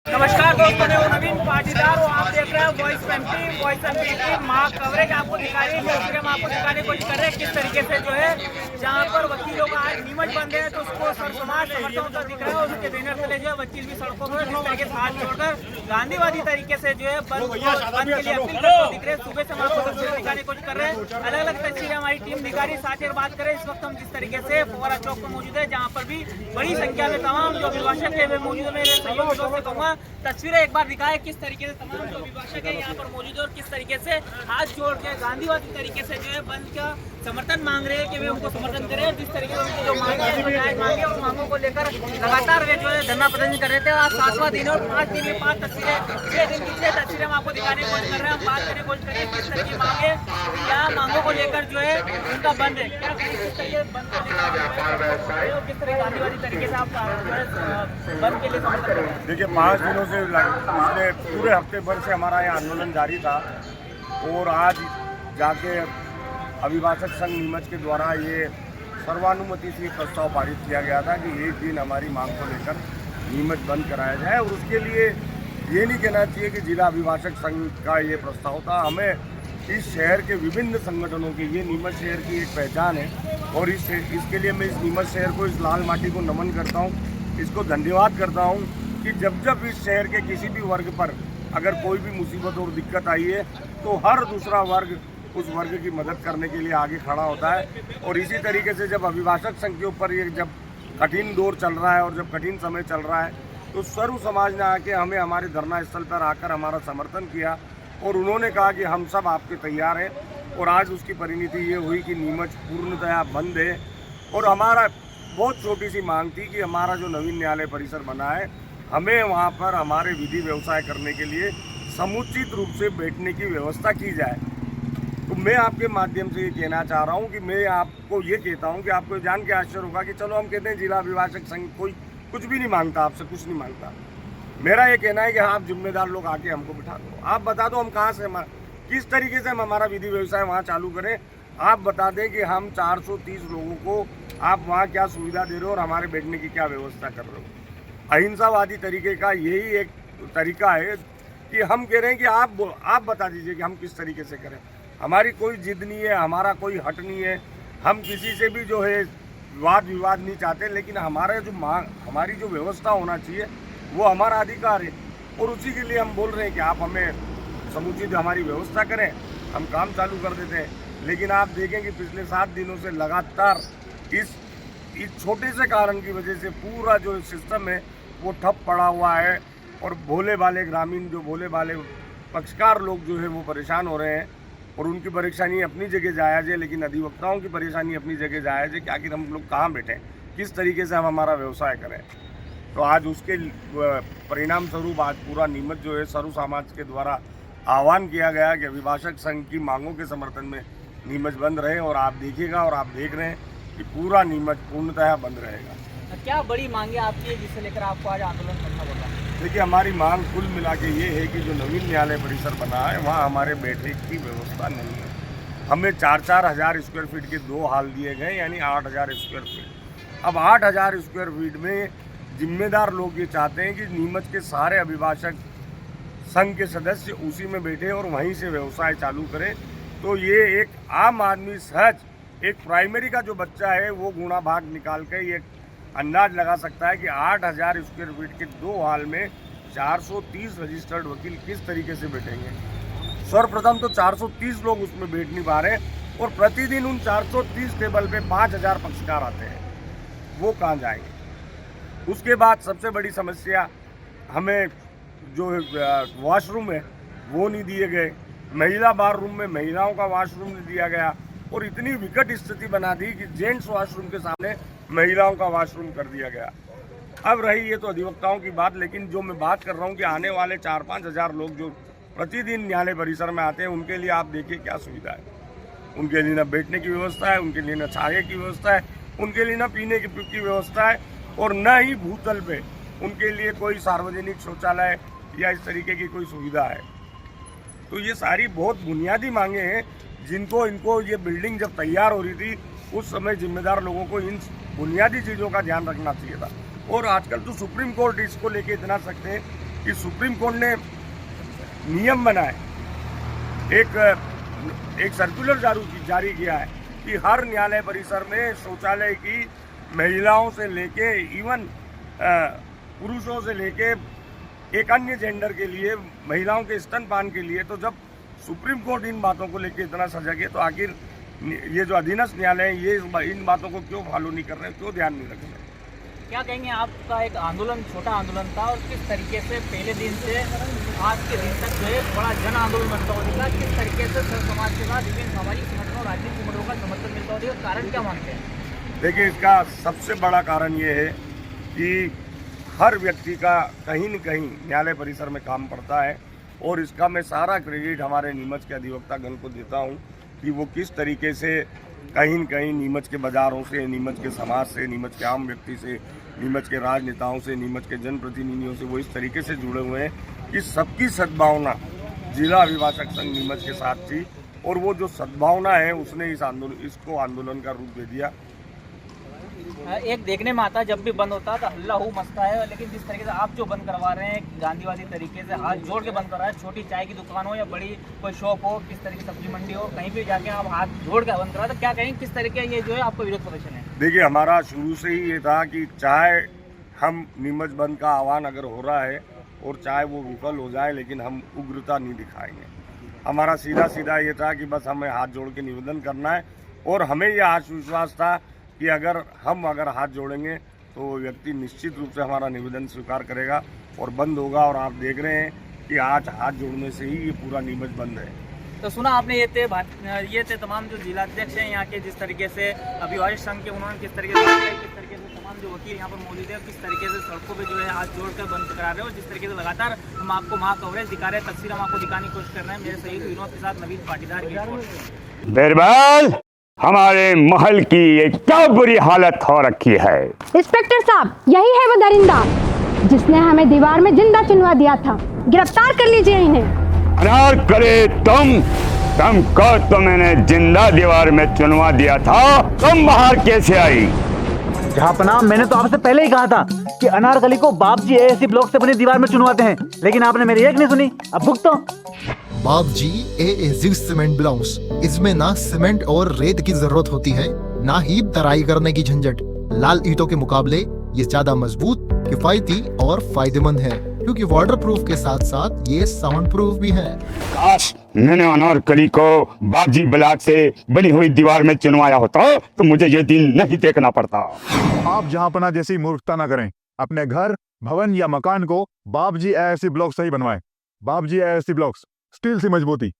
नमस्कार दोस्तों, मैं हूं नवीन पाटीदार और आप देख रहे हैं वॉइस एमपी की मां कवरेज आपको दिखा रही है। हम आपको दिखाने की कोशिश कर रहे हैं किस तरीके से जो है जहां पर वकीलों का आज नीमच बंद है तो उसको समाज समर्थन का दिख रहा है और उसके बैनर तले जो है वकील भी सड़कों पर जिस तरीके से हाथ जोड़कर गांधीवादी तरीके से जो है बंद के लिए अपील करते दिख रहे हैं। सुबह से हम आपको तस्वीरें दिखाने की कोशिश कर रहे हैं, अलग अलग तस्वीरें हमारी टीम दिखा रही है। साथ ही बात करें इस वक्त हम जिस तरीके से फुवारा चौक पर मौजूद है जहाँ पर भी बड़ी संख्या में तमाम जो अभिभाषक है वे मौजूद है। मेरे सहयोगियों से कहूँगा तस्वीरें एक बार दिखाएं किस तरीके से तमाम जो अभिभाषक है यहाँ पर मौजूद है और किस तरीके से हाथ जोड़ के गांधीवादी तरीके से जो है बंद का समर्थन मांग रहे हैं कि वे उनको समर्थन करें। जिस तरीके से उनकी जो मांगे और मांगों को लेकर लगातार वे जो है धरना प्रदर्शन कर रहे थे। आज 7वां दिन और 5 दिन में 5 तस्वीरें 6 दिन की 6 तस्वीरें हम आपको दिखाने की कोशिश कर रहे हैं। हम बात करने की कोशिश करें किस तरह की मांगे क्या मांगों को लेकर जो है उनका बंद है, क्या किस तरीके बंद को लेकर किस तरह गांधीवादी तरीके से आप बंद के लिए समर्थन करें। देखिए 5 दिनों से पिछले पूरे हफ्ते भर से हमारा यहाँ आंदोलन जारी था और आज जाके अभिभाषक संघ नीमच के द्वारा ये सर्वानुमति से प्रस्ताव पारित किया गया था कि एक दिन हमारी मांग को लेकर नीमच बंद कराया जाए। और उसके लिए ये नहीं कहना चाहिए कि जिला अभिभाषक संघ का ये प्रस्ताव था। हमें इस शहर के विभिन्न संगठनों की, ये नीमच शहर की एक पहचान है और इसके लिए मैं इस नीमच शहर को, इस लाल माटी को नमन करता हूँ, इसको धन्यवाद करता हूँ कि जब इस शहर के किसी भी वर्ग पर अगर कोई भी मुसीबत और दिक्कत आई है तो हर दूसरा वर्ग उस वर्ग की मदद करने के लिए आगे खड़ा होता है। और इसी तरीके से जब अभिभाषक संघ के ऊपर ये जब कठिन दौर चल रहा है और जब कठिन समय चल रहा है तो सर्व समाज ने आके हमें हमारे धरना स्थल पर आकर हमारा समर्थन किया और उन्होंने कहा कि हम सब आपके तैयार हैं। और आज उसकी परिणति ये हुई कि नीमच पूर्णतया बंद है। और हमारा बहुत छोटी सी मांग थी कि हमारा जो नवीन न्यायालय परिसर बना है, हमें वहाँ पर हमारे विधि व्यवसाय करने के लिए समुचित रूप से बैठने की व्यवस्था की जाए। तो मैं आपके माध्यम से ये कहना चाह रहा हूँ कि मैं आपको ये कहता हूँ कि आपको जान के आश्चर्य होगा कि चलो हम कहते हैं जिला अभिभाषक संघ कोई कुछ भी नहीं मांगता, आपसे कुछ नहीं मांगता। मेरा ये कहना है कि आप जिम्मेदार लोग आके हमको बिठा दो, आप बता दो हम कहाँ से किस तरीके से हम हमारा विधि व्यवसाय वहाँ चालू करें। आप बता दें कि हम 430 लोगों को आप वहाँ क्या सुविधा दे रहे हो और हमारे बैठने की क्या व्यवस्था कर रहे हो। अहिंसावादी तरीके का यही एक तरीका है कि हम कह रहे हैं कि आप बता दीजिए कि हम किस तरीके से करें। हमारी कोई जिद नहीं है, हमारा कोई हट नहीं है, हम किसी से भी जो है वाद विवाद नहीं चाहते, लेकिन हमारा जो हमारी जो व्यवस्था होना चाहिए वो हमारा अधिकार है और उसी के लिए हम बोल रहे हैं कि आप हमें समुचित हमारी व्यवस्था करें, हम काम चालू कर देते हैं। लेकिन आप देखें कि पिछले 7 दिनों से लगातार इस छोटे से कारण की वजह से पूरा जो सिस्टम है वो ठप पड़ा हुआ है और भोले भाले ग्रामीण, जो भोले भाले पक्षकार लोग जो है वो परेशान हो रहे हैं। और उनकी परेशानी अपनी जगह जायज़ है, लेकिन अधिवक्ताओं की परेशानी अपनी जगह जायज़ है कि आखिर हम लोग कहाँ बैठें, किस तरीके से हम हमारा व्यवसाय करें। तो आज उसके परिणाम स्वरूप आज पूरा नीमच जो है सर्व समाज के द्वारा आह्वान किया गया कि अभिभाषक संघ की मांगों के समर्थन में नीमच बंद रहे। और आप देखिएगा और आप देख रहे हैं कि पूरा नीमच पूर्णतः बंद रहेगा। क्या बड़ी मांगे आपकी है जिसे लेकर आपको आज आंदोलन करना पड़ रहा है? देखिए हमारी मांग कुल मिला के ये है कि जो नवीन न्यायालय परिसर बना है वहाँ हमारे बैठने की व्यवस्था नहीं है। हमें 4-4 हज़ार स्क्वायर फीट के 2 हॉल दिए गए, यानी 8,000 स्क्वायर फीट। अब 8,000 स्क्वायर फीट में जिम्मेदार लोग ये चाहते हैं कि नीमच के सारे अभिभाषक संघ के सदस्य उसी में बैठे और वहीं से व्यवसाय चालू करें। तो ये एक आम आदमी सहज एक प्राइमरी का जो बच्चा है वो गुणा भाग निकाल के ये अंदाज लगा सकता है कि 8,000 स्क्वायर फीट के 2 हॉल में 430 रजिस्टर्ड वकील किस तरीके से बैठेंगे। सर्वप्रथम तो 430 लोग उसमें बैठ नहीं पा रहे और प्रतिदिन उन 430 टेबल पे 5,000 पक्षकार आते हैं, वो कहाँ जाएंगे। उसके बाद सबसे बड़ी समस्या, हमें जो वॉशरूम है वो नहीं दिए गए, महिला बार रूम में महिलाओं का वॉशरूम नहीं दिया गया और इतनी विकट स्थिति बना दी कि जेंट्स वॉशरूम के सामने महिलाओं का वॉशरूम कर दिया गया। अब रही ये तो अधिवक्ताओं की बात, लेकिन जो मैं बात कर रहा हूँ कि आने वाले 4-5 हज़ार लोग जो प्रतिदिन न्यायालय परिसर में आते हैं उनके लिए आप देखिए क्या सुविधा है। उनके लिए न बैठने की व्यवस्था है, उनके लिए न छाये की व्यवस्था है, उनके लिए न पीने की व्यवस्था है और न ही भूतल पे उनके लिए कोई सार्वजनिक शौचालय या इस तरीके की कोई सुविधा है। तो ये सारी बहुत बुनियादी मांगे हैं इनको ये बिल्डिंग जब तैयार हो रही थी उस समय जिम्मेदार लोगों को इन बुनियादी चीज़ों का ध्यान रखना चाहिए था। और आजकल तो सुप्रीम कोर्ट इसको लेके इतना सख्त है कि सुप्रीम कोर्ट ने नियम बनाए, एक सर्कुलर जारी किया है कि हर न्यायालय परिसर में शौचालय की महिलाओं से लेके इवन पुरुषों से लेके एक अन्य जेंडर के लिए, महिलाओं के स्तनपान के लिए। तो जब सुप्रीम कोर्ट इन बातों को लेके इतना सजग है तो आखिर ये जो अधीनस्थ न्यायालय है ये इन बातों को क्यों फॉलो नहीं कर रहे, क्यों ध्यान नहीं रख रहे? क्या कहेंगे, आपका एक आंदोलन, छोटा आंदोलन था और किस तरीके से पहले दिन से आज के दिन तक जो है बड़ा जन आंदोलन बनता हुआ दिखा, किस तरीके से सर्व समाज के साथ विभिन्न सामाजिक संगठनों, राजनीतिक संगठनों का समर्थन मिलता हुआ दिखा, कारण क्या मानते हैं? देखिए, इसका सबसे बड़ा कारण ये है कि हर व्यक्ति का कहीं न कहीं न्यायालय परिसर में काम पड़ता है और इसका मैं सारा क्रेडिट हमारे नीमच के अधिवक्तागण को देता हूँ कि वो किस तरीके से कहीं न कहीं नीमच के बाज़ारों से, नीमच के समाज से, नीमच के आम व्यक्ति से, नीमच के राजनेताओं से, नीमच के जनप्रतिनिधियों से वो इस तरीके से जुड़े हुए हैं कि सबकी सद्भावना जिला अभिभाषक संघ नीमच के साथ थी और वो जो सद्भावना है उसने इसको आंदोलन का रूप दे दिया। एक देखने में आता है जब भी बंद होता है तो हल्ला हो मचता है, लेकिन जिस तरीके से आप जो बंद करवा रहे हैं गांधीवादी तरीके से हाथ जोड़ के बंद कर रहे हैं, छोटी चाय की दुकान हो या बड़ी कोई शॉप हो, किस तरीके की सब्जी मंडी हो, कहीं भी जाके आप हाथ जोड़ के बंद करा, तो क्या कहेंगे किस तरीके ये जो है आपका विरोध प्रदर्शन है? देखिए, हमारा शुरू से ही ये था कि चाहे हम नीमच बंद का आह्वान अगर हो रहा है और चाहे वो विफल हो जाए, लेकिन हम उग्रता नहीं दिखाएंगे। हमारा सीधा ये था कि बस हमें हाथ जोड़ के निवेदन करना है और हमें यह आत्मविश्वास था कि अगर हाथ जोड़ेंगे तो व्यक्ति निश्चित रूप से हमारा निवेदन स्वीकार करेगा और बंद होगा। और आप देख रहे हैं कि आज हाथ जोड़ने से ही ये पूरा नीमच बंद है। तो सुना आपने, ये थे तमाम जो जिलाध्यक्ष हैं यहाँ के, जिस तरीके से अभिभाषक संघ के, उन्होंने किस तरीके से तमाम जो वकील यहाँ पर मौजूद है किस तरीके से सड़कों पे जो है हाथ जोड़कर बंद करा रहे हो, जिस तरीके से लगातार हम आपको वहाँ कवरेज दिखा रहे हैं, तस्वीर हम आपको दिखाने की कोशिश कर रहे हैं। मेरे सहयोगी विनोद के साथ नवीन पाटीदार की रिपोर्ट। बिरबल, हमारे महल की ये क्या बुरी हालत हो रखी है। इंस्पेक्टर साहब, यही है वो दरिंदा जिसने हमें दीवार में जिंदा चुनवा दिया था। गिरफ्तार कर लीजिए इन्हें। अनार करे तुमको तो मैंने जिंदा दीवार में चुनवा दिया था, तुम बाहर कैसे आई? जहांपनाह, मैंने तो आपसे पहले ही कहा था कि अनारकली को बापजी एएससी ब्लॉक से बनी दीवार में चुनवाते हैं, लेकिन आपने मेरी एक नहीं सुनी। अब भुगतो। बापजी एएससी सीमेंट ब्लॉक्स, इसमें ना सीमेंट और रेत की जरूरत होती है, ना ही तराई करने की झंझट। लाल ईंटों के मुकाबले ये ज्यादा मजबूत, किफायती और फायदेमंद है, क्योंकि वाटर प्रूफ के साथ साथ ये साउंड प्रूफ भी है। काश मैंने अनारकली को बापजी ब्लॉक से बनी हुई दीवार में चुनवाया होता तो मुझे ये दिन नहीं देखना पड़ता। आप जहांपना जैसी मूर्खता न करें। अपने घर, भवन या मकान को बापजी एएससी ब्लॉक से ही बनवाएं। बापजी एएससी ब्लॉक्स, स्टील से मजबूती।